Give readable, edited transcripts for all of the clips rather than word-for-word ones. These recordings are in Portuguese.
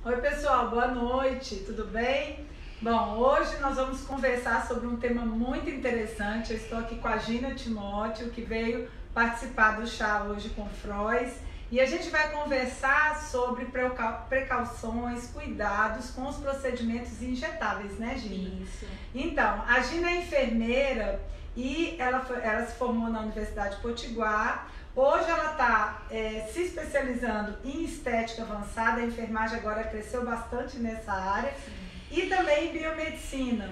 Oi pessoal, boa noite, tudo bem? Bom, hoje nós vamos conversar sobre um tema muito interessante. Eu estou aqui com a Gina Timóteo, que veio participar do chá hoje com Frois, e a gente vai conversar sobre precauções, cuidados com os procedimentos injetáveis, né, Gina? Isso. Então, a Gina é enfermeira e ela se formou na Universidade Potiguar. Hoje ela está se especializando em estética avançada, a enfermagem agora cresceu bastante nessa área. Sim. E também em biomedicina.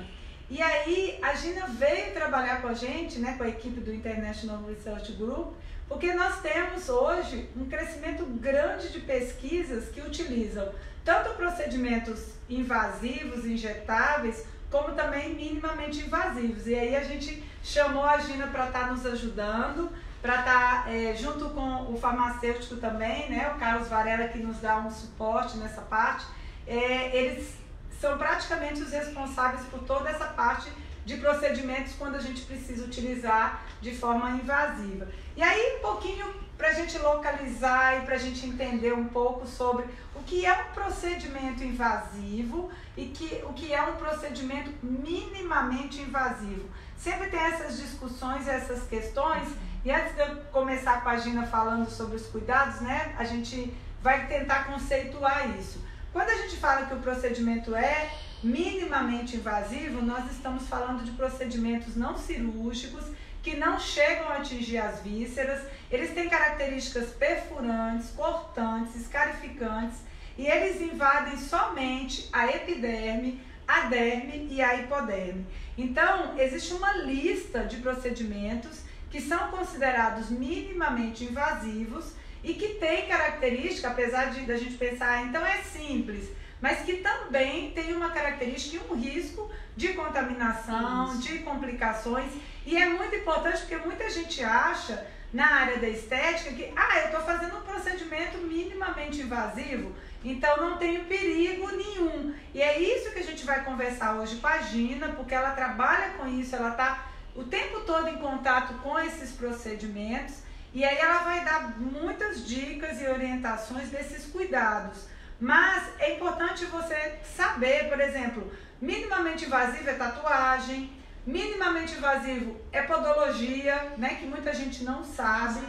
E aí a Gina veio trabalhar com a gente, né, com a equipe do International Research Group, porque nós temos hoje um crescimento grande de pesquisas que utilizam tanto procedimentos invasivos, injetáveis, como também minimamente invasivos. E aí a gente chamou a Gina para estar nos ajudando, para estar junto com o farmacêutico também, né, o Carlos Varela, que nos dá um suporte nessa parte. Eles são praticamente os responsáveis por toda essa parte de procedimentos quando a gente precisa utilizar de forma invasiva. E aí um pouquinho para a gente localizar e para a gente entender um pouco sobre o que é um procedimento invasivo e o que é um procedimento minimamente invasivo. Sempre tem essas discussões e essas questões. E antes de eu começar com a Gina falando sobre os cuidados, né, a gente vai tentar conceituar isso. Quando a gente fala que o procedimento é minimamente invasivo, nós estamos falando de procedimentos não cirúrgicos, que não chegam a atingir as vísceras, eles têm características perfurantes, cortantes, escarificantes, e eles invadem somente a epiderme, a derme e a hipoderme. Então, existe uma lista de procedimentos que são considerados minimamente invasivos e que tem característica, apesar da gente pensar, então é simples, mas que também tem uma característica e um risco de contaminação, de complicações. E é muito importante porque muita gente acha na área da estética que eu estou fazendo um procedimento minimamente invasivo, então não tenho perigo nenhum. E é isso que a gente vai conversar hoje com a Gina, porque ela trabalha com isso, ela está o tempo todo em contato com esses procedimentos, e aí ela vai dar muitas dicas e orientações desses cuidados. Mas é importante você saber, por exemplo, minimamente invasivo é tatuagem, minimamente invasivo é podologia, né, que muita gente não sabe.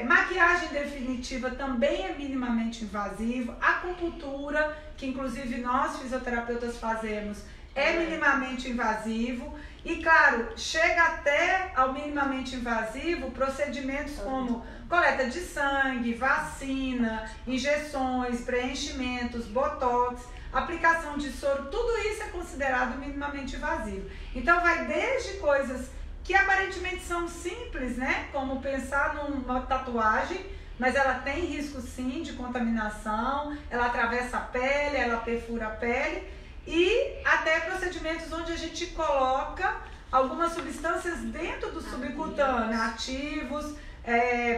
Maquiagem definitiva também é minimamente invasivo. Acupuntura, que inclusive nós fisioterapeutas fazemos, é minimamente invasivo. E claro, chega até ao minimamente invasivo procedimentos como coleta de sangue, vacina, injeções, preenchimentos, botox, aplicação de soro, tudo isso é considerado minimamente invasivo. Então vai desde coisas que aparentemente são simples, né, como pensar numa tatuagem, mas ela tem risco sim de contaminação, ela atravessa a pele, ela perfura a pele, e até procedimentos onde a gente coloca algumas substâncias dentro do subcutâneo, ativos,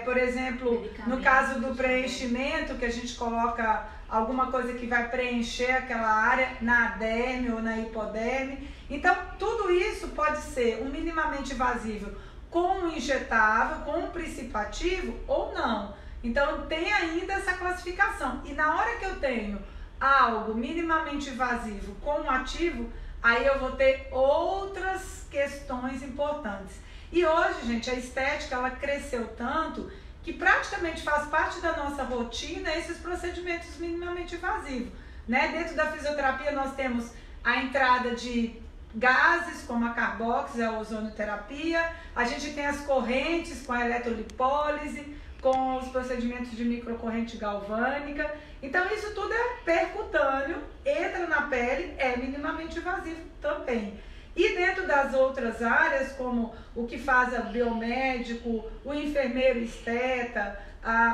por exemplo, no caso do preenchimento, que a gente coloca alguma coisa que vai preencher aquela área na derme ou na hipoderme. Então, tudo isso pode ser um minimamente invasivo com um injetável, com um princípio ativo ou não. Então, tem ainda essa classificação. E na hora que eu tenho algo minimamente invasivo com um ativo, aí eu vou ter outras questões importantes. E hoje, gente, a estética ela cresceu tanto que praticamente faz parte da nossa rotina esses procedimentos minimamente invasivos, né? Dentro da fisioterapia nós temos a entrada de gases como a carbox, a ozonioterapia, a gente tem as correntes com a eletrolipólise, com os procedimentos de microcorrente galvânica. Então isso tudo é percutâneo, entra na pele, é minimamente invasivo também. E dentro das outras áreas, como o que faz o biomédico, o enfermeiro esteta,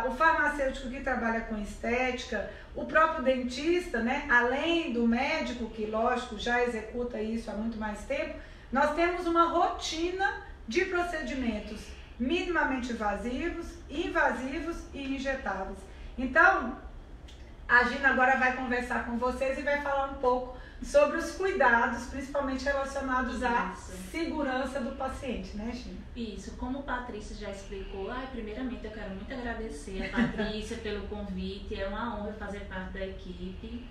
o farmacêutico que trabalha com estética, o próprio dentista, né? Além do médico, que lógico já executa isso há muito mais tempo, nós temos uma rotina de procedimentos minimamente invasivos e injetáveis. Então, A Gina agora vai conversar com vocês e vai falar um pouco sobre os cuidados, principalmente relacionados à segurança do paciente, né, Gina? Isso, como a Patrícia já explicou, primeiramente eu quero muito agradecer a Patrícia pelo convite, é uma honra fazer parte da equipe.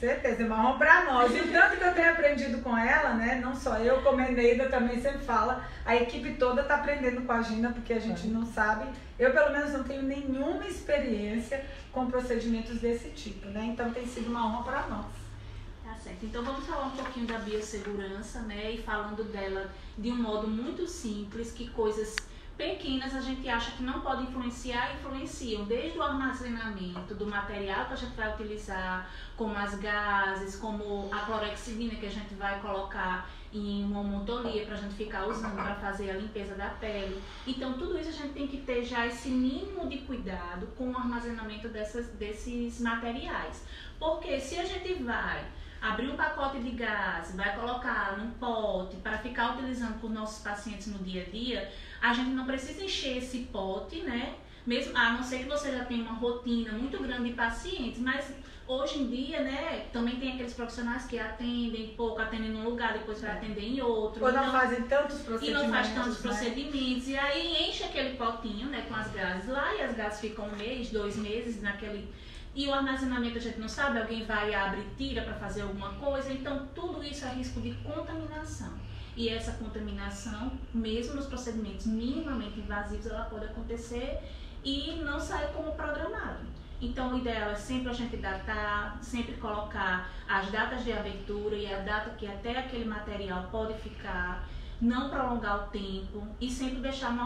Certeza, é uma honra para nós. E o tanto que eu tenho aprendido com ela, né? Não só eu, como a Eneida também sempre fala, a equipe toda está aprendendo com a Gina, porque a gente não sabe. Eu, pelo menos, não tenho nenhuma experiência com procedimentos desse tipo, né? Então tem sido uma honra para nós. Tá certo. Então vamos falar um pouquinho da biossegurança, né? E falando dela de um modo muito simples, que coisas pequenas a gente acha que não podem influenciar e influenciam, desde o armazenamento do material que a gente vai utilizar, como as gases, como a clorexidina que a gente vai colocar em uma omontolia para a gente ficar usando para fazer a limpeza da pele. Então tudo isso a gente tem que ter já esse mínimo de cuidado com o armazenamento desses materiais. Porque se a gente vai abrir um pacote de gás, vai colocar num pote para ficar utilizando com nossos pacientes no dia a dia, a gente não precisa encher esse pote, né? Mesmo, a não ser que você já tenha uma rotina muito grande de pacientes, mas hoje em dia, né, também tem aqueles profissionais que atendem pouco, atendem num lugar, depois vai atender em outro. Ou não fazem tantos procedimentos. E não faz tantos procedimentos. E aí enche aquele potinho, né, com as gases lá, e as gases ficam 1 mês, 2 meses naquele... E o armazenamento a gente não sabe, alguém vai, abre e tira para fazer alguma coisa, então tudo isso é risco de contaminação. E essa contaminação, mesmo nos procedimentos minimamente invasivos, ela pode acontecer e não sair como programado. Então o ideal é sempre a gente datar, sempre colocar as datas de abertura e a data que até aquele material pode ficar, não prolongar o tempo e sempre deixar no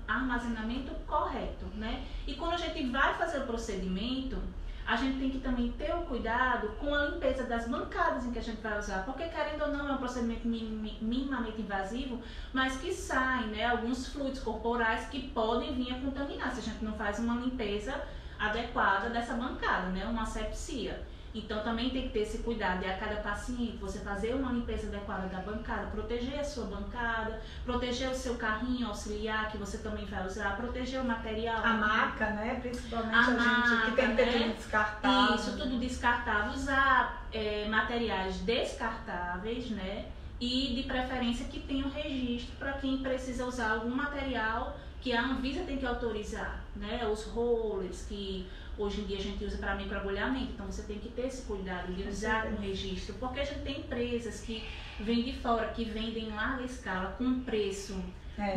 armazenamento correto, né? E quando a gente vai fazer o procedimento, a gente tem que também ter o cuidado com a limpeza das bancadas em que a gente vai usar, porque querendo ou não é um procedimento minimamente invasivo, mas que saem, né, alguns fluidos corporais que podem vir a contaminar se a gente não faz uma limpeza adequada dessa bancada, né, uma asepsia. Então também tem que ter esse cuidado de a cada paciente você fazer uma limpeza adequada da bancada, proteger a sua bancada, proteger o seu carrinho auxiliar que você também vai usar, proteger o material. A maca, né? Principalmente a gente que tem que ter tudo descartável. Isso, tudo descartável. Usar materiais descartáveis, né? E de preferência que tenham registro para quem precisa usar algum material que a Anvisa tem que autorizar, né? Os rollers que hoje em dia a gente usa para microagulhamento, então você tem que ter esse cuidado de usar com registro, porque a gente tem empresas que vêm de fora, que vendem em larga escala com um preço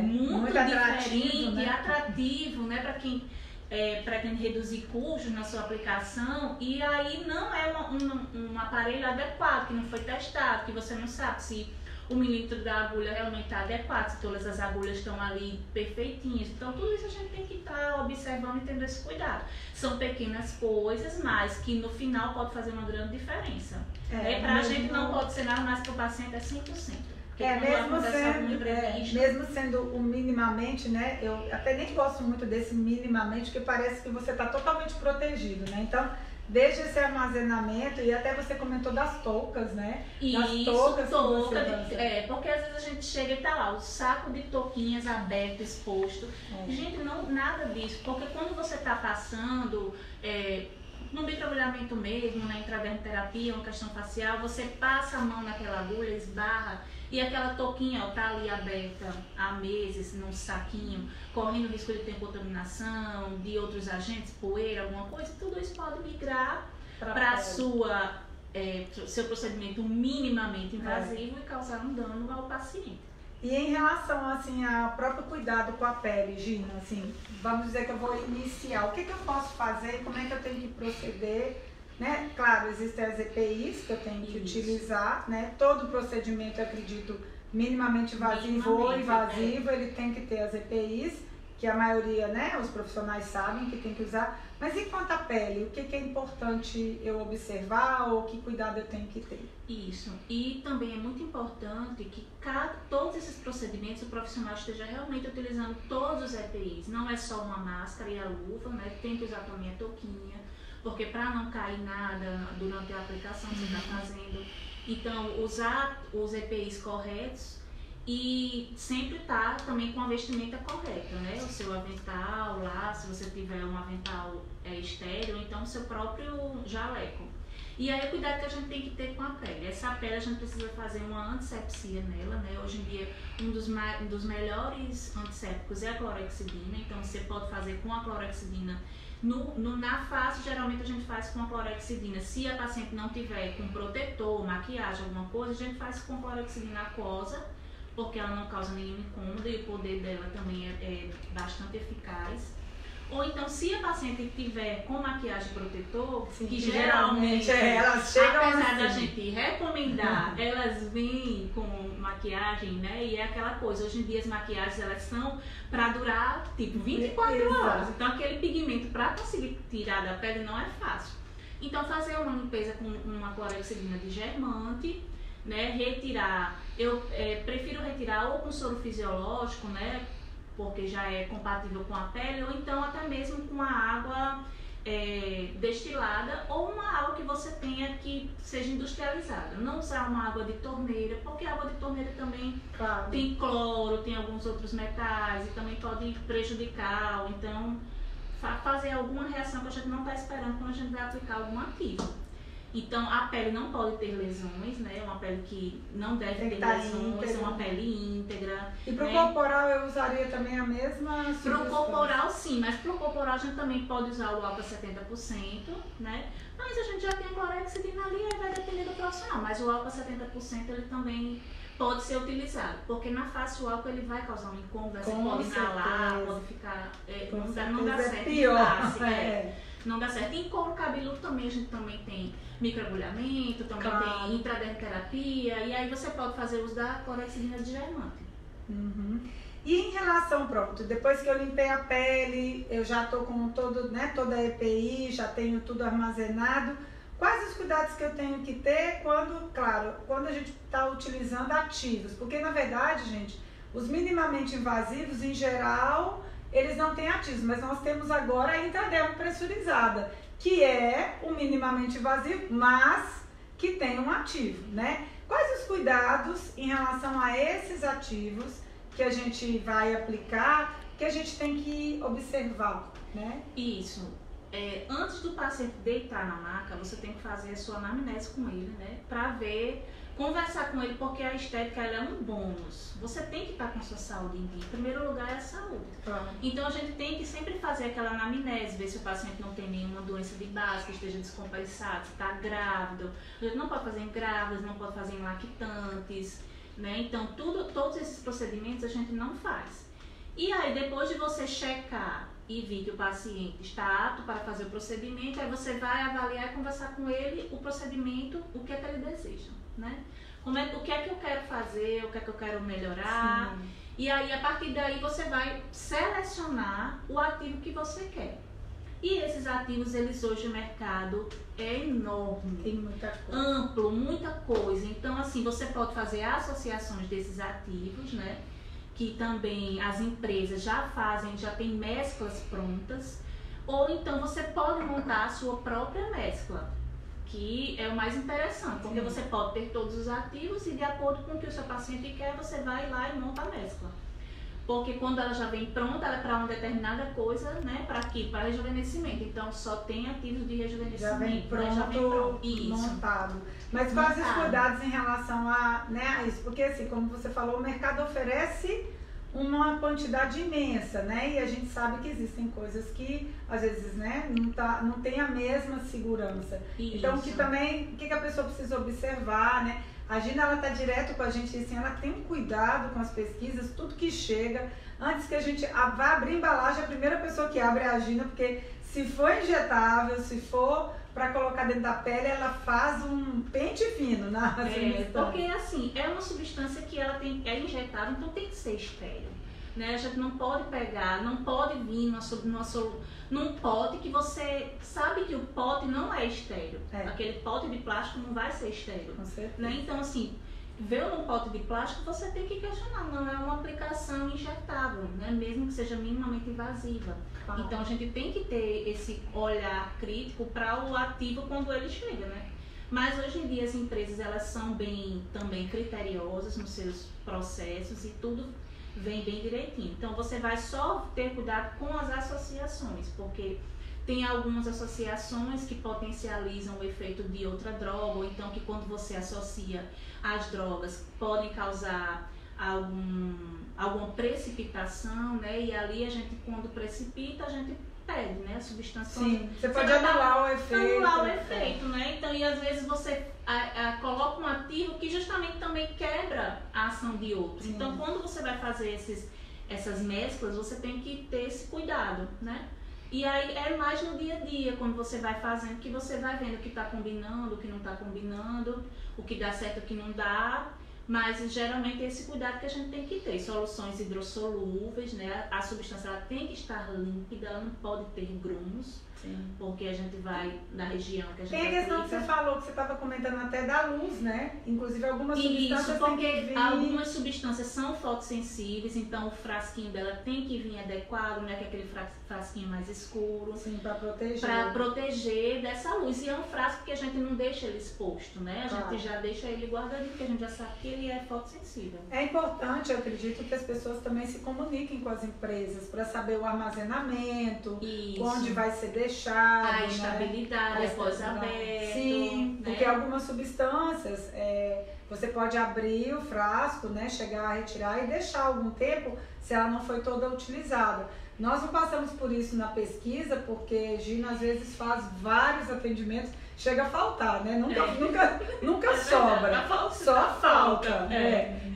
muito diferente, né? Atrativo, né? Para quem pretende reduzir custos na sua aplicação, e aí não é um aparelho adequado, que não foi testado, que você não sabe se o milímetro da agulha realmente está adequado, se todas as agulhas estão ali perfeitinhas. Então tudo isso a gente tem que estar observando e tendo esse cuidado. São pequenas coisas, mas que no final pode fazer uma grande diferença. Para a gente não pode ser nada mais que o paciente é 100%. Mesmo sendo o minimamente, né? Eu até nem gosto muito desse minimamente, porque parece que você está totalmente protegido, né? Então, desde esse armazenamento, e até você comentou das toucas, né? Das toucas porque às vezes a gente chega e tá lá, o saco de touquinhas aberto, exposto. Gente, não, nada disso, porque quando você tá passando no microagulhamento mesmo, na intradermoterapia, uma questão facial, você passa a mão naquela agulha, esbarra, e aquela touquinha tá ali aberta há meses, num saquinho, correndo risco de ter contaminação, de outros agentes, poeira, alguma coisa, tudo isso pode migrar para seu procedimento minimamente invasivo e causar um dano ao paciente. E em relação, assim, ao próprio cuidado com a pele, Gina, assim, vamos dizer que eu vou iniciar, o que eu posso fazer, como é que eu tenho que proceder, né? Claro, existem as EPIs que eu tenho que utilizar, né? Todo procedimento, eu acredito, minimamente invasivo ou invasivo, ele tem que ter as EPIs, que a maioria, né, os profissionais sabem que tem que usar. Mas e quanto à pele, o que é importante eu observar ou que cuidado eu tenho que ter? Isso. E também é muito importante que todos esses procedimentos o profissional esteja realmente utilizando todos os EPIs. Não é só uma máscara e a luva, né? Tem que usar também a touquinha, porque para não cair nada durante a aplicação que você está fazendo. Então, usar os EPIs corretos E sempre tá também com a vestimenta correta, né? O seu avental lá, se você tiver um avental estéreo, então o seu próprio jaleco. E aí o cuidado que a gente tem que ter com a pele. Essa pele a gente precisa fazer uma antissepsia nela, né? Hoje em dia um dos melhores antissépticos é a clorexidina, então você pode fazer com a clorexidina. Na face, geralmente a gente faz com a clorexidina. Se a paciente não tiver com protetor, maquiagem, alguma coisa, a gente faz com clorexidina aquosa, porque ela não causa nenhum incômodo e o poder dela também é bastante eficaz. Ou então, se a paciente tiver com maquiagem protetor, sim, que geralmente elas chegam apesar da assim. gente recomendar, elas vêm com maquiagem, né? E é aquela coisa, hoje em dia as maquiagens elas são para durar tipo 24 horas. Então aquele pigmento para conseguir tirar da pele não é fácil. Então fazer uma limpeza com uma clorexidina digermante, né? Retirar, eu prefiro retirar ou com soro fisiológico, né? Porque já é compatível com a pele, ou então até mesmo com a água destilada, ou uma água que você tenha que seja industrializada. Não usar uma água de torneira, porque a água de torneira também tem cloro, tem alguns outros metais e também pode prejudicar, ou então fazer alguma reação que a gente não está esperando quando a gente vai aplicar algum ativo. Então, a pele não pode ter lesões, né? É uma pele que não deve ter lesões, é uma pele íntegra. E para o corporal eu usaria também a mesma substância? Para o corporal sim, mas para o corporal a gente também pode usar o álcool 70%, né? Mas a gente já tem a clorexidina ali, aí vai depender do profissional. Mas o álcool 70% ele também pode ser utilizado, porque na face o álcool ele vai causar um incômodo, você pode inalar, pode ficar... não dá certo pior. Em face, não dá certo. Em couro cabeludo também a gente também tem microagulhamento, também tem intradermoterapia, e aí você pode fazer uso da clorexidina digermante. Uhum. E em relação, pronto, depois que eu limpei a pele, eu já tô com toda a EPI, já tenho tudo armazenado, quais os cuidados que eu tenho que ter quando a gente está utilizando ativos? Porque na verdade, gente, os minimamente invasivos, em geral, eles não têm ativos, mas nós temos agora a intradermo pressurizada, que é o minimamente invasivo, mas que tem um ativo, né? Quais os cuidados em relação a esses ativos que a gente vai aplicar, que a gente tem que observar, né? Isso. Antes do paciente deitar na maca, você tem que fazer a sua anamnese com ele, né? Pra ver, conversar com ele, porque a estética ela é um bônus. Você tem que estar com a sua saúde em dia. Em primeiro lugar é a saúde. Então a gente tem que sempre fazer aquela anamnese, ver se o paciente não tem nenhuma doença de base, que esteja descompensado, se está grávido. A gente não pode fazer em grávidas, não pode fazer em lactantes, né? Então todos esses procedimentos a gente não faz. E aí depois de você checar e vir que o paciente está apto para fazer o procedimento, aí você vai avaliar e conversar com ele o procedimento, o que é que ele deseja, né? O que é que eu quero fazer, o que é que eu quero melhorar. Sim. E aí, a partir daí, você vai selecionar o ativo que você quer. E esses ativos, eles hoje, o mercado é enorme. Tem muita coisa. Amplo, muita coisa. Então, assim, você pode fazer associações desses ativos, né? Que também as empresas já fazem, já tem mesclas prontas. Ou então, você pode montar a sua própria mescla, que é o mais interessante, porque você pode ter todos os ativos e de acordo com o que o seu paciente quer, você vai lá e monta a mescla. Porque quando ela já vem pronta, ela é para uma determinada coisa, né? Para quê? Para rejuvenescimento. Então só tem ativos de rejuvenescimento. Já vem pronto, Isso. Montado. Mas quais os cuidados em relação a isso? Porque assim, como você falou, o mercado oferece uma quantidade imensa, né? E a gente sabe que existem coisas que às vezes, né, não tem a mesma segurança. Isso. Então, o que a pessoa precisa observar, né? A Gina, ela tá direto com a gente, assim, ela tem um cuidado com as pesquisas, tudo que chega. Antes que a gente vá abrir embalagem, a primeira pessoa que abre é a Gina, porque se for injetável, se for para colocar dentro da pele, ela faz um pente fino na substância. Porque assim, é uma substância que ela é injetável, então tem que ser estéril, né? A gente não pode pegar, não pode vir num pote que você sabe que o pote não é estéril. Aquele pote de plástico não vai ser estéril. Com certeza. Né? Então assim, ver num pote de plástico, você tem que questionar, não é uma aplicação injetável, né? Mesmo que seja minimamente invasiva. Então a gente tem que ter esse olhar crítico para o ativo quando ele chega, né? Mas hoje em dia as empresas elas são bem também criteriosas nos seus processos e tudo vem bem direitinho. Então você vai só ter cuidado com as associações, porque tem algumas associações que potencializam o efeito de outra droga, ou então que quando você associa as drogas podem causar alguma precipitação, né? E ali a gente, quando precipita, a gente perde, né? A substância. Sim, você pode anular o efeito. Anular o efeito, né? Então, e às vezes você coloca um ativo que justamente também quebra a ação de outro. Sim. Então, quando você vai fazer essas mesclas, você tem que ter esse cuidado, né? E aí é mais no dia a dia, quando você vai fazendo, que você vai vendo o que está combinando, o que não está combinando, o que dá certo, o que não dá. Mas geralmente é esse cuidado que a gente tem que ter. Soluções hidrossolúveis, né? A substância ela tem que estar límpida, ela não pode ter grumos. Sim. Porque a gente vai na região que a gente tem a questão que você falou, que você estava comentando até da luz, né? Inclusive algumas substâncias. Isso, porque algumas substâncias são fotossensíveis, então o frasquinho dela tem que vir adequado, né? Que é aquele frasquinho mais escuro. Sim, para proteger. Para proteger dessa luz. E é um frasco que a gente não deixa ele exposto, né? A gente já deixa ele guardadinho, porque a gente já sabe que ele é fotossensível. É importante, eu acredito, que as pessoas também se comuniquem com as empresas para saber o armazenamento, onde vai ser deixado. A estabilidade, após aberto. Sim, né? porque algumas substâncias você pode abrir o frasco, né, chegar a retirar e deixar algum tempo se ela não foi toda utilizada. Nós não passamos por isso na pesquisa, porque Gina às vezes faz vários atendimentos, chega a faltar, né? Nunca sobra, só falta.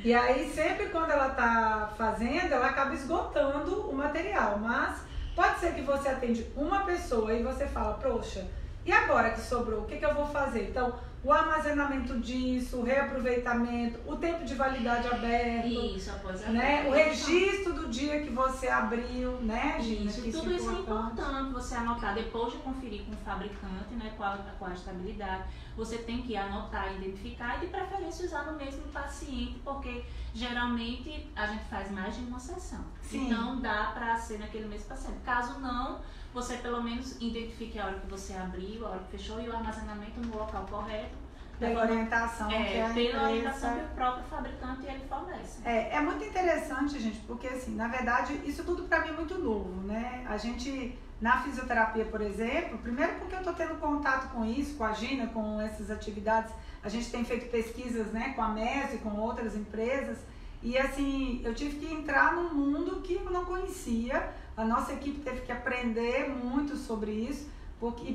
E aí sempre quando ela está fazendo, ela acaba esgotando o material, mas pode ser que você atende uma pessoa e você fala, poxa, e agora que sobrou, o que eu vou fazer? Então, o armazenamento disso, o reaproveitamento, o tempo de validade aberto. Isso, após aberto. Né? O registro do dia que você abriu, né, Gina? Isso, tudo isso é importante você anotar, depois de conferir com o fabricante, né, qual a estabilidade. Você tem que anotar, identificar e de preferência usar no mesmo paciente, porque geralmente a gente faz mais de uma sessão. Sim. Então dá para ser naquele mesmo paciente. Caso não, você pelo menos identifique a hora que você abriu, a hora que fechou e o armazenamento no local correto. Pela orientação pela orientação que o próprio fabricante ele fornece. É muito interessante, gente, porque assim, na verdade, isso tudo para mim é muito novo, né? A gente, na fisioterapia, por exemplo, primeiro porque eu estou tendo contato com isso, com a Gina, com essas atividades, a gente tem feito pesquisas, né, com a MES e com outras empresas, e assim, eu tive que entrar num mundo que eu não conhecia, a nossa equipe teve que aprender muito sobre isso,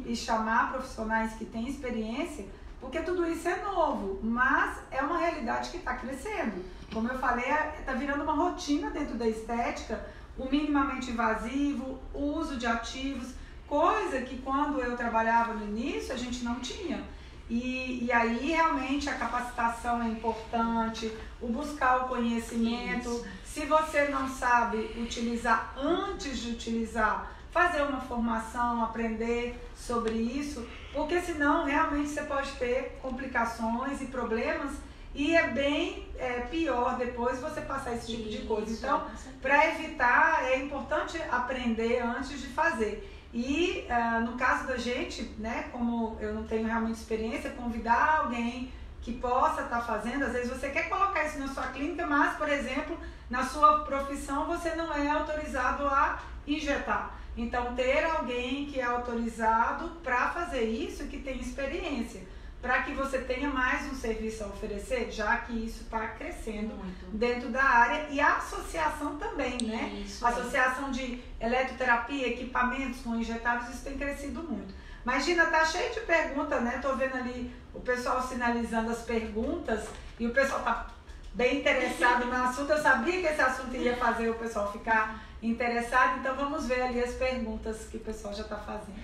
e chamar profissionais que têm experiência, porque tudo isso é novo, mas é uma realidade que está crescendo. Como eu falei, está virando uma rotina dentro da estética, o minimamente invasivo, o uso de ativos, coisa que quando eu trabalhava no início a gente não tinha. E aí realmente a capacitação é importante, o buscar o conhecimento. Isso. Se você não sabe utilizar antes de utilizar, fazer uma formação, aprender sobre isso, porque senão realmente você pode ter complicações e problemas e é bem pior depois você passar esse tipo de coisa. Então, para evitar, é importante aprender antes de fazer. E no caso da gente, né, como eu não tenho realmente experiência, convidar alguém que possa estar fazendo, às vezes você quer colocar isso na sua clínica, mas, por exemplo, na sua profissão você não é autorizado a injetar. Então, ter alguém que é autorizado para fazer isso, que tem experiência, para que você tenha mais um serviço a oferecer, já que isso está crescendo dentro da área. E a associação também, né? Isso, a associação de eletroterapia, equipamentos com injetáveis, isso tem crescido muito. Mas, Gina, tá cheio de perguntas, né? Tô vendo ali o pessoal sinalizando as perguntas e o pessoal tá bem interessado no assunto. Eu sabia que esse assunto ia fazer o pessoal ficar interessado, então vamos ver ali as perguntas que o pessoal já está fazendo.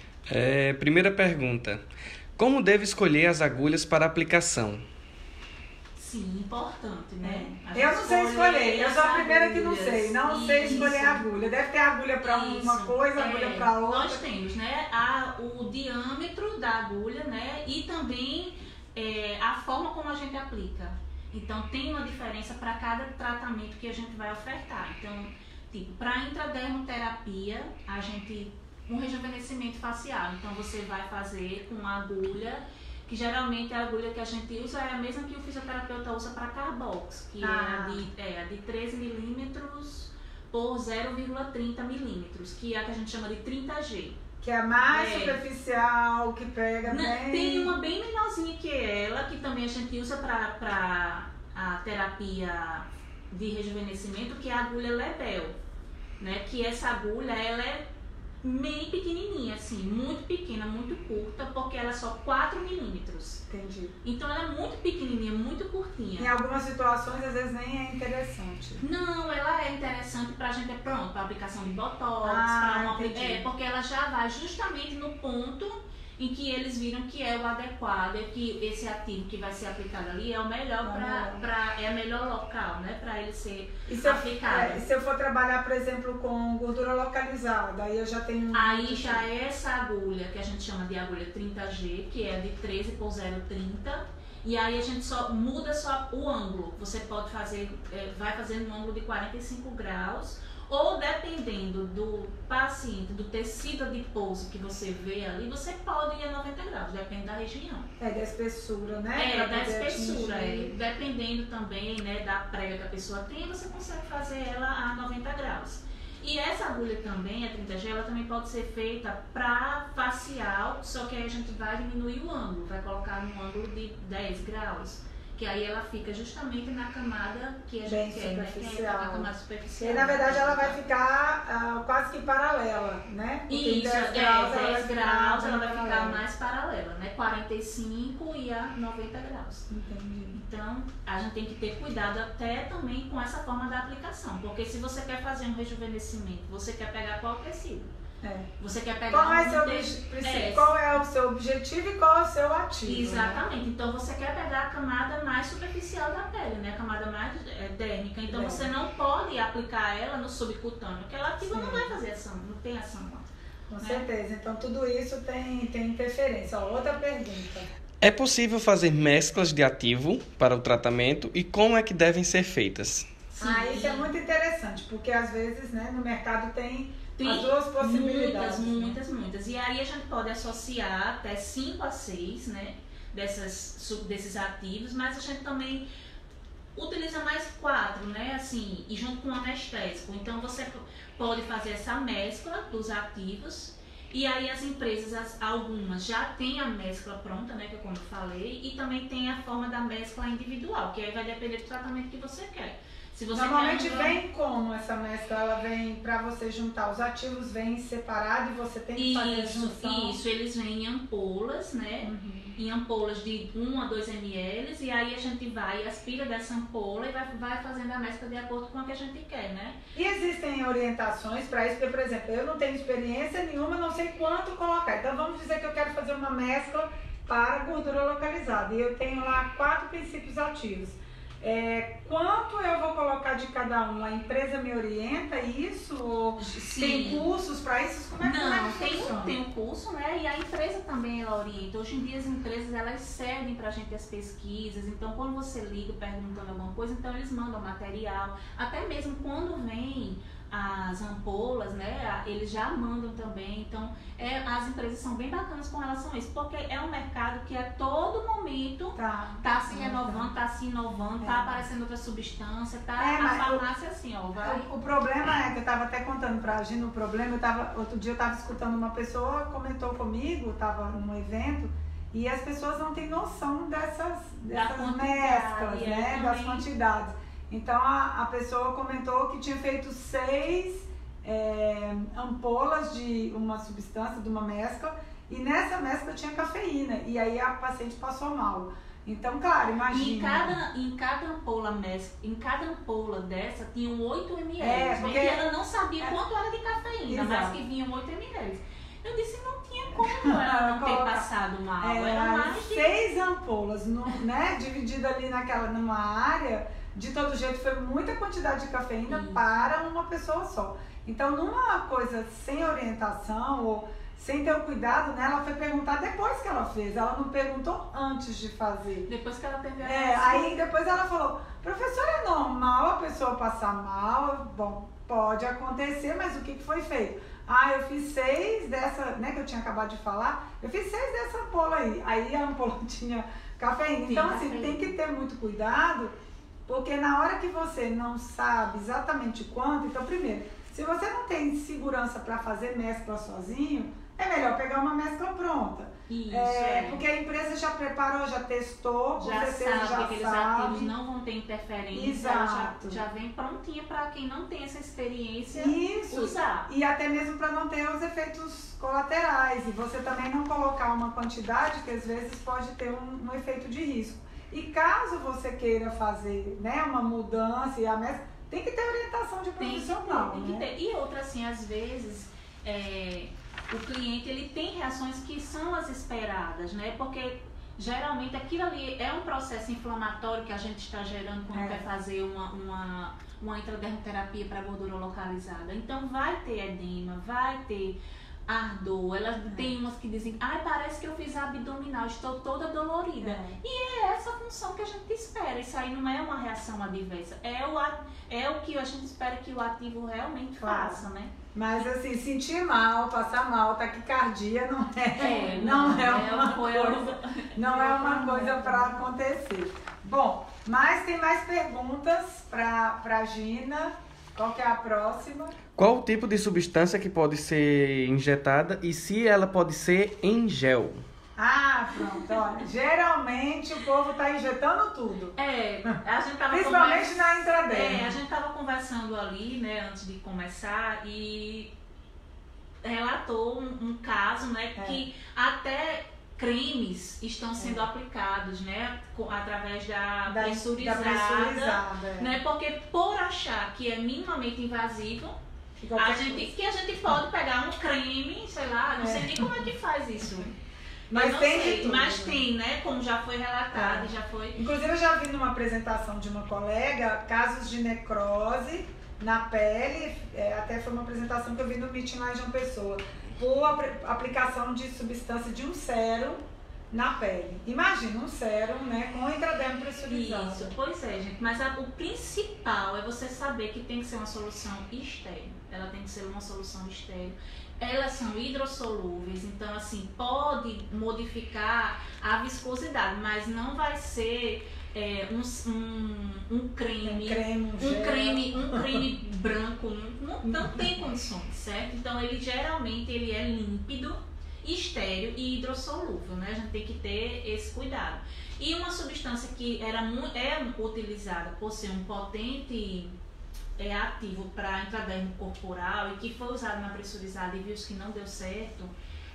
Primeira pergunta. Como devo escolher as agulhas para aplicação? Sim, importante, né? Eu não sei escolher, eu sou a primeira que não sei. Não sei escolher a agulha. Deve ter agulha para uma coisa, agulha para outra. Nós temos, né, o diâmetro da agulha, né, e também a forma como a gente aplica. Então, tem uma diferença para cada tratamento que a gente vai ofertar. Então, tipo, para intradermoterapia, a gente um rejuvenescimento facial. Então, você vai fazer com uma agulha que geralmente a agulha que a gente usa é a mesma que o fisioterapeuta usa para Carbox, que é a de 13 milímetros por 0,30 milímetros, que é a que a gente chama de 30G. Que é a mais superficial, que pega bem... Tem uma bem menorzinha que ela, que também a gente usa para a terapia de rejuvenescimento, que é a agulha Lebel, né? Que essa agulha, ela é bem pequenininha, assim, muito pequena, muito curta, porque ela é só 4 milímetros. Entendi. Então ela é muito pequenininha, muito curtinha. Em algumas situações, às vezes, nem é interessante. Não, ela é interessante pra gente, para aplicação de botox, porque ela já vai justamente no ponto em que eles viram que é o adequado, é que esse ativo que vai ser aplicado ali é o melhor é o melhor local, né, para ele ser aplicado. Se eu for trabalhar, por exemplo, com gordura localizada, aí eu já tenho... Aí já é essa agulha, que a gente chama de agulha 30G, que é de 13 por 0,30, e aí a gente só muda o ângulo. Você pode fazer, vai fazendo um ângulo de 45 graus, ou dependendo do paciente, do tecido adiposo que você vê ali, você pode ir a 90 graus, depende da região. Da espessura, né? Da espessura. Dependendo também, né, da prega que a pessoa tem, você consegue fazer ela a 90 graus. E essa agulha também, a 30G, ela também pode ser feita para facial, só que aí a gente vai diminuir o ângulo, vai colocar no ângulo de 10 graus. Que aí ela fica justamente na camada que a gente quer, né? Que é na camada superficial. E na verdade ela vai ficar quase que paralela, né? Porque isso, 10 graus, 10 graus ela vai ficar mais paralela, né? 45 e a 90 graus. Entendi. Então, a gente tem que ter cuidado até também com essa forma da aplicação. Porque se você quer fazer um rejuvenescimento, você quer pegar qual tecido? Você quer pegar qual é o seu objetivo e qual é o seu ativo? Exatamente. Né? Então você quer pegar a camada mais superficial da pele, né? A camada mais dérmica. Então você não pode aplicar ela no subcutâneo, porque ela ativa não vai fazer ação, não tem ação lá. Com certeza. Então tudo isso tem interferência. Outra pergunta. É possível fazer mesclas de ativo para o tratamento e como é que devem ser feitas? Isso é muito interessante, porque às vezes, né, no mercado tem as duas possibilidades. Muitas. E aí a gente pode associar até 5 a 6, né, desses ativos, mas a gente também utiliza mais 4, né, assim, e junto com o anestésico. Então você pode fazer essa mescla dos ativos. E aí as empresas, algumas já têm a mescla pronta, né, que eu como falei, e também tem a forma da mescla individual, que aí vai depender do tratamento que você quer. Se você normalmente vem como essa mescla? Ela vem para você juntar, os ativos vêm separado e você tem que fazer a junção? Isso, eles vêm em ampolas, né? Em ampolas de 1 a 2 ml, e aí a gente vai, aspira dessa ampola e vai fazendo a mescla de acordo com o que a gente quer, né? E existem orientações para isso? Porque, por exemplo, eu não tenho experiência nenhuma, não sei quanto colocar. Então vamos dizer que eu quero fazer uma mescla para gordura localizada. E eu tenho lá 4 princípios ativos. Quanto eu vou colocar de cada um? A empresa me orienta isso? Sim. Tem cursos para isso? Como é que funciona? Tem um curso, né? E a empresa também ela orienta. Hoje em dia as empresas elas cedem pra gente as pesquisas. Então quando você liga perguntando alguma coisa, então eles mandam material. Até mesmo quando vem as ampolas, né? Eles já mandam também. Então as empresas são bem bacanas com relação a isso, porque é um mercado que a todo momento tá se renovando, tá se inovando, tá aparecendo outra substância, a farmácia assim, ó. O problema é que eu tava até contando pra Gina o problema, outro dia eu tava escutando uma pessoa, comentou comigo, tava num evento, e as pessoas não têm noção dessas mesclas, né? Das quantidades. Então a pessoa comentou que tinha feito 6 ampolas de uma substância, de uma mescla, e nessa mescla tinha cafeína, e aí a paciente passou mal. Então, claro, imagina. Em cada ampola dessa tinham 8 ml, porque ela não sabia quanto era de cafeína, mas que vinham 8 ml. Eu disse, não tinha como ela não ter passado mal. Era mais de 6 ampolas, né, dividida ali numa área. De todo jeito, foi muita quantidade de cafeína para uma pessoa só. Então, numa coisa sem orientação ou sem ter o cuidado, né, ela foi perguntar depois que ela fez. Ela não perguntou antes de fazer. Depois que ela teve aí depois ela falou, professora, é normal a pessoa passar mal? Bom, pode acontecer, mas o que foi feito? eu fiz 6 dessa, né, que eu tinha acabado de falar, eu fiz 6 dessa ampola aí. Aí a ampola tinha cafeína. Então, assim, tem que ter muito cuidado, porque na hora que você não sabe exatamente quanto, então, primeiro, se você não tem segurança para fazer mescla sozinho, é melhor pegar uma mescla pronta. Isso, porque a empresa já preparou, já testou, já sabe que aqueles ativos não vão ter interferência. Exato. Já vem prontinha para quem não tem essa experiência Isso. usar. E até mesmo para não ter os efeitos colaterais. E você também não colocar uma quantidade que às vezes pode ter um efeito de risco. E caso você queira fazer, né, uma mudança e a mescla, tem que ter orientação de profissional. Tem que ter. E outra, assim, às vezes, o cliente ele tem reações que são as esperadas, né? Porque geralmente aquilo ali é um processo inflamatório que a gente está gerando quando quer fazer uma intradermoterapia para gordura localizada. Então vai ter edema, vai ter ardor. Elas tem umas que dizem, parece que eu fiz abdominal, estou toda dolorida. E é essa função que a gente espera. Isso aí não é uma reação adversa. É o que a gente espera que o ativo realmente faça, né? Mas assim, sentir mal, passar mal, taquicardia não é uma coisa para acontecer. Bom, mas tem mais perguntas para Gina. Qual que é a próxima? Qual o tipo de substância que pode ser injetada e se ela pode ser em gel? Pronto, olha, geralmente o povo tá injetando tudo. A gente tava principalmente na intraderm. A gente tava conversando ali, né, antes de começar e relatou um caso, né, que até cremes estão sendo aplicados, né, através da pressurizada, né, porque por achar que é minimamente invasivo, a gente pode pegar um creme, sei lá, não sei nem como é que faz isso. Mas tem, né? Como já foi relatado, já foi. Inclusive eu já vi numa apresentação de uma colega casos de necrose na pele, até foi uma apresentação que eu vi no Meeting lá de uma pessoa, por aplicação de substância de um sérum na pele. Imagina um sérum, né, com intradermo pressurizado. Isso, pois é, gente. Mas o principal é você saber que tem que ser uma solução estéril. Ela tem que ser uma solução estéril. Elas são hidrossolúveis, então assim, pode modificar a viscosidade, mas não vai ser um creme branco, não tem condições, certo? Então ele geralmente é límpido, estéril e hidrossolúvel, né? A gente tem que ter esse cuidado. E uma substância que é utilizada por ser um potente ativo para intradermo corporal e que foi usado na pressurizada e viu que não deu certo,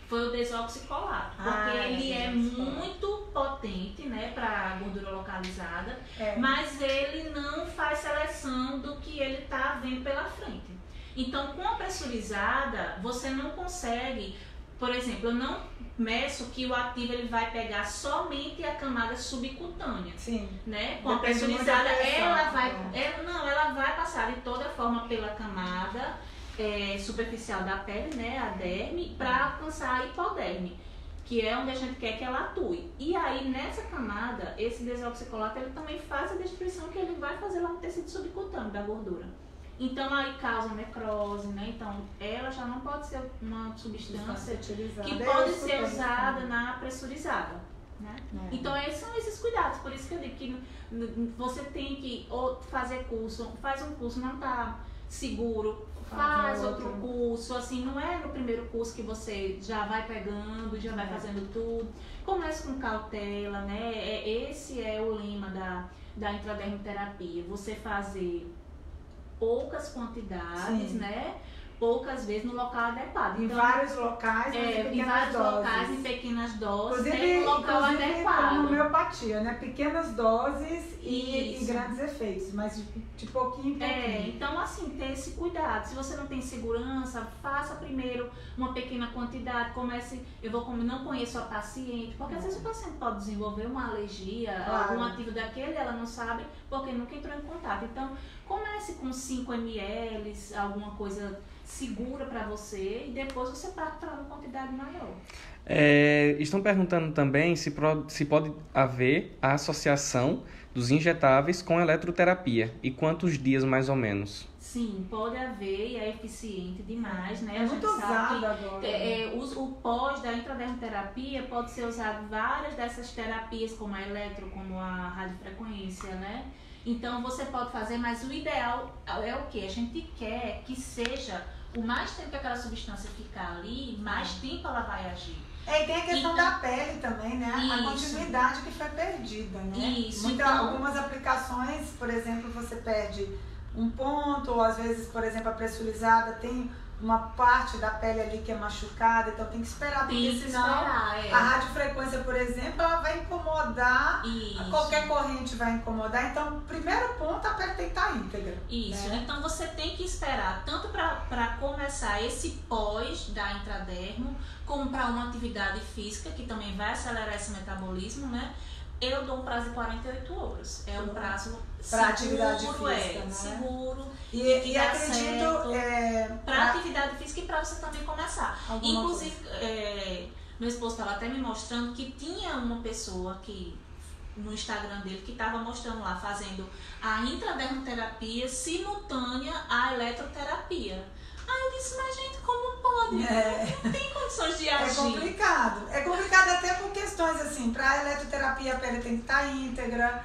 foi o desoxicolato, porque ele é muito potente, né, para gordura localizada, mas ele não faz seleção do que ele está vendo pela frente. Então, com a pressurizada, você não consegue, por exemplo, eu não meço que o ativo ele vai pegar somente a camada subcutânea. Sim. Né? Com a pressurizada, ela vai passar de toda forma pela camada superficial da pele, né, a derme, para alcançar a hipoderme, que é onde a gente quer que ela atue. E aí, nessa camada, esse desoxicolato ele também faz a destruição que ele vai fazer lá no tecido subcutâneo da gordura. Então aí causa necrose, né? Então ela já não pode ser uma substância que pode ser usada na pressurizada, né? Então são esses cuidados, por isso que eu digo que você tem que fazer curso, faz um curso, não tá seguro, faz outro curso, assim, não é no primeiro curso que você já vai pegando, já vai fazendo tudo. Comece com cautela, né? Esse é o lema da intradermoterapia, você fazer poucas quantidades, né? Poucas vezes no local adequado. Em vários locais, em pequenas doses, em um local adequado. Como homeopatia, né? Pequenas doses e grandes efeitos, mas de pouquinho em pouquinho. Então assim, ter esse cuidado. Se você não tem segurança, faça primeiro uma pequena quantidade, não conheço a paciente, porque às vezes o paciente pode desenvolver uma alergia, algum ativo daquele, ela não sabe, porque nunca entrou em contato. Então, comece com 5 ml, alguma coisa segura para você, e depois você parte para uma quantidade maior. Estão perguntando também se pode haver a associação dos injetáveis com eletroterapia e quantos dias mais ou menos? Sim, pode haver e é eficiente demais, né? É muito usado agora. O pós da intradermoterapia pode ser usado várias dessas terapias, como a eletro, como a radiofrequência, né? Então você pode fazer, mas o ideal é o quê? A gente quer que seja o mais tempo que aquela substância ficar ali, mais tempo ela vai agir. E tem a questão da pele também, né? Isso. A continuidade que foi perdida, né? Isso, então, algumas aplicações, por exemplo, você perde um ponto, ou às vezes, por exemplo, a pressurizada tem uma parte da pele ali que é machucada, então tem que esperar, porque senão a radiofrequência, por exemplo, ela vai incomodar, qualquer corrente vai incomodar, então, primeiro ponto, a pele tem que estar íntegra. Isso, né? Então você tem que esperar tanto para começar esse pós da intradermo, como para uma atividade física, que também vai acelerar esse metabolismo, né? Eu dou um prazo de 48 horas. É um prazo para atividade física, né? Seguro. E acredito para atividade física e para você também começar. Inclusive, meu esposo estava até me mostrando que tinha uma pessoa que no Instagram dele que estava mostrando lá, fazendo a intradermoterapia simultânea à eletroterapia. Aí eu disse, mas gente, como pode? Não tem condições de agir. É complicado. É complicado até por questões assim, para a eletroterapia a pele tem que estar íntegra,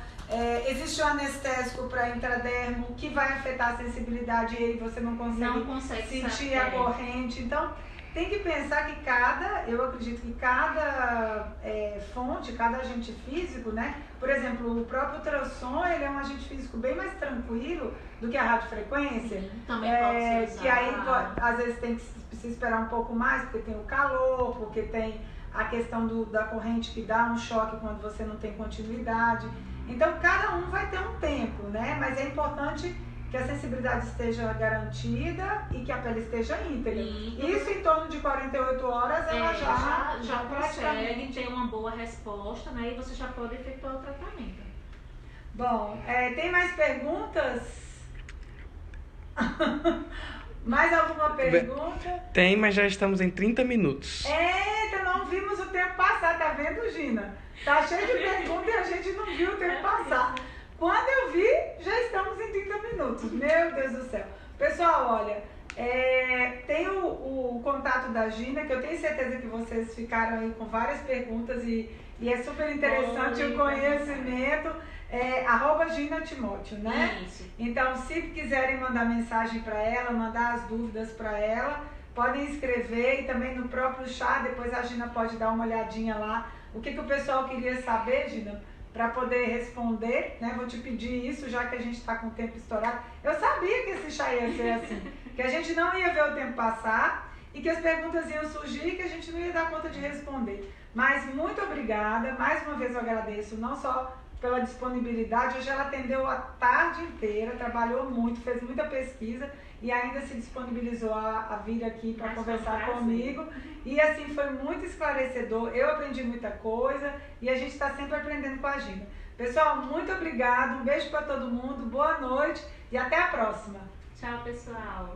existe o anestésico para intradermo que vai afetar a sensibilidade e aí você não consegue sentir a corrente. Então, tem que pensar que eu acredito que cada fonte, cada agente físico, né? Por exemplo, o próprio ultrassom, ele é um agente físico bem mais tranquilo do que a radiofrequência. Também pode ser usado. Que aí, às vezes, tem que se esperar um pouco mais, porque tem o calor, porque tem a questão da corrente que dá um choque quando você não tem continuidade. Então, cada um vai ter um tempo, né? Mas é importante que a sensibilidade esteja garantida e que a pele esteja íntegra. Isso em torno de 48 horas ela já consegue ter uma boa resposta, né? E você já pode efetuar o tratamento. Bom, tem mais perguntas? Mais alguma pergunta? Tem, mas já estamos em 30 minutos. Eita, não vimos o tempo passar, tá vendo, Gina? Tá cheio de perguntas e a gente não viu o tempo passar. Quando eu vi, já estamos em 30 minutos. Meu Deus do céu. Pessoal, olha, tem o contato da Gina, que eu tenho certeza que vocês ficaram aí com várias perguntas e é super interessante o conhecimento. @Gina Timóteo, né? Isso. Então, se quiserem mandar mensagem para ela, mandar as dúvidas para ela, podem escrever e também no próprio chat, depois a Gina pode dar uma olhadinha lá. O que o pessoal queria saber, Gina? Para poder responder, né? Vou te pedir isso, já que a gente está com o tempo estourado. Eu sabia que esse chá ia ser assim, que a gente não ia ver o tempo passar e que as perguntas iam surgir e que a gente não ia dar conta de responder. Mas muito obrigada, mais uma vez eu agradeço, não só pela disponibilidade, hoje ela atendeu a tarde inteira, trabalhou muito, fez muita pesquisa e ainda se disponibilizou a vir aqui para conversar comigo. E assim, foi muito esclarecedor, eu aprendi muita coisa e a gente está sempre aprendendo com a Gina. Pessoal, muito obrigada, um beijo para todo mundo, boa noite e até a próxima. Tchau, pessoal.